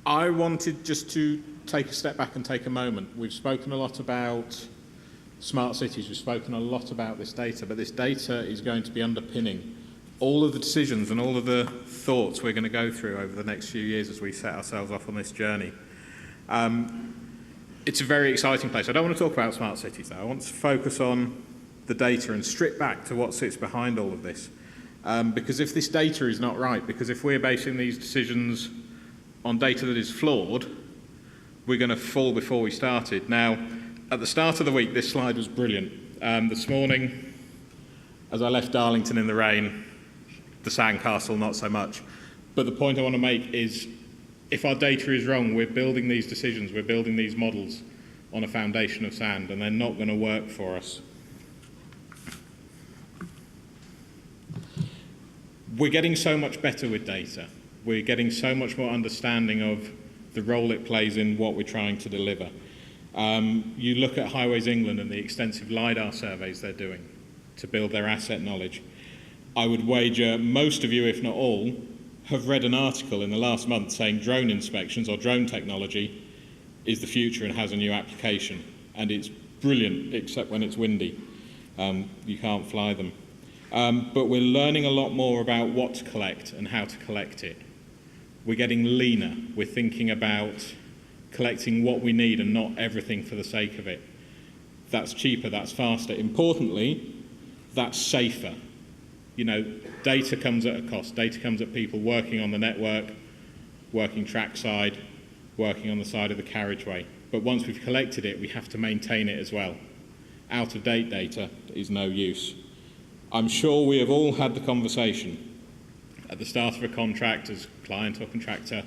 I wanted just to take a step back and take a moment. We've spoken a lot about smart cities, we've spoken a lot about this data, but this data is going to be underpinning all of the decisions and all of the thoughts we're going to go through over the next few years as we set ourselves off on this journey. It's a very exciting place. I don't want to talk about smart cities though. I want to focus on the data and strip back to what sits behind all of this. Because if this data is not right, because if we're basing these decisions on data that is flawed, we're going to fall before we started. Now, at the start of the week, this slide was brilliant. This morning, as I left Darlington in the rain, the sandcastle not so much. But the point I want to make is, if our data is wrong, we're building these decisions, we're building these models on a foundation of sand, and they're not going to work for us. We're getting so much better with data. We're getting so much more understanding of the role it plays in what we're trying to deliver. You look at Highways England and the extensive LiDAR surveys they're doing to build their asset knowledge. I would wager most of you, if not all, have read an article in the last month saying drone inspections or drone technology is the future and has a new application. And it's brilliant, except when it's windy. You can't fly them. But we're learning a lot more about what to collect and how to collect it. We're getting leaner. We're thinking about collecting what we need and not everything for the sake of it. That's cheaper, that's faster. Importantly, that's safer. You know, data comes at a cost. Data comes at people working on the network, working trackside, working on the side of the carriageway. But once we've collected it, we have to maintain it as well. Out-of-date data is no use. I'm sure we have all had the conversation at the start of a contract as client or contractor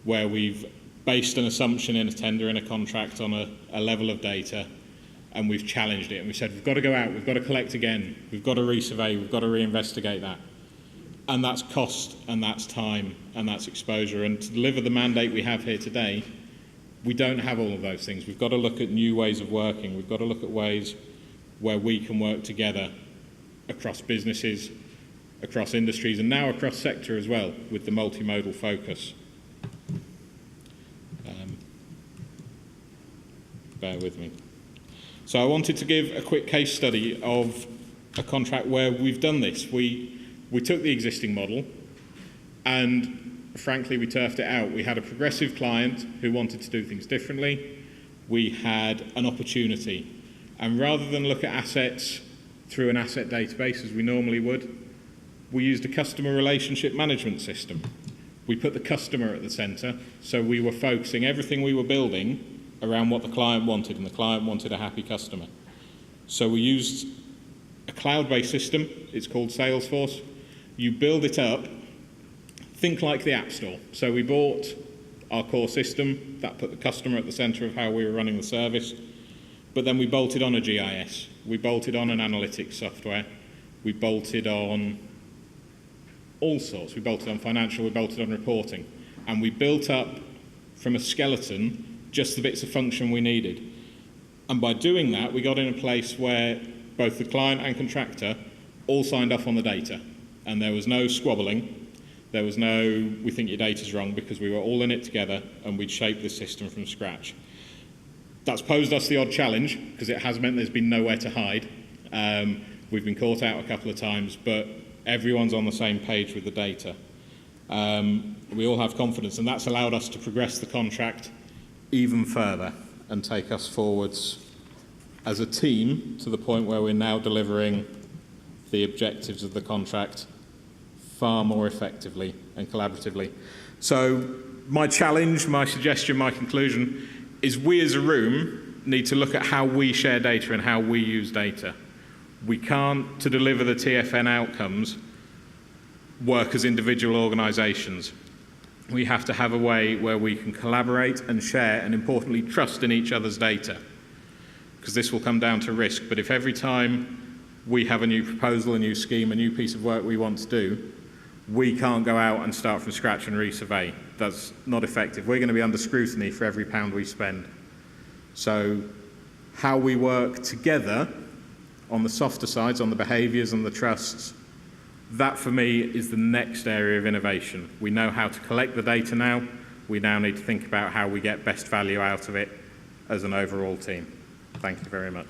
where we've based an assumption in a tender in a contract on a level of data, and we've challenged it and we've said we've got to go out, we've got to collect again, we've got to resurvey, we've got to reinvestigate that. And that's cost and that's time and that's exposure. And to deliver the mandate we have here today, we don't have all of those things. We've got to look at new ways of working. We've got to look at ways where we can work together across businesses, across industries, and now across sector as well, with the multimodal focus. Bear with me. So I wanted to give a quick case study of a contract where we've done this. We took the existing model and frankly we turfed it out. We had a progressive client who wanted to do things differently. We had an opportunity, and rather than look at assets through an asset database as we normally would, we used a customer relationship management system. We put the customer at the centre, so we were focusing everything we were building around what the client wanted, and the client wanted a happy customer. So we used a cloud-based system. It's called Salesforce. You build it up, think like the App Store. So we bought our core system that put the customer at the centre of how we were running the service, but then we bolted on a GIS. We bolted on an analytics software. We bolted on all sorts. We bolted on financial, we bolted on reporting. And we built up from a skeleton just the bits of function we needed. And by doing that, we got in a place where both the client and contractor all signed off on the data. And there was no squabbling. There was no, we think your data's wrong, because we were all in it together and we'd shaped the system from scratch. That's posed us the odd challenge, because it has meant there's been nowhere to hide. We've been caught out a couple of times, but everyone's on the same page with the data. We all have confidence, and that's allowed us to progress the contract even further and take us forwards as a team to the point where we're now delivering the objectives of the contract far more effectively and collaboratively. So my challenge, my suggestion, my conclusion is we as a room need to look at how we share data and how we use data. We can't, to deliver the TFN outcomes, work as individual organisations. We have to have a way where we can collaborate and share, and importantly trust in each other's data, because this will come down to risk. But if every time we have a new proposal, a new scheme, a new piece of work we want to do, we can't go out and start from scratch and resurvey. That's not effective. We're going to be under scrutiny for every pound we spend. So how we work together on the softer sides, on the behaviours and the trusts, that for me is the next area of innovation. We know how to collect the data now. We now need to think about how we get best value out of it as an overall team. Thank you very much.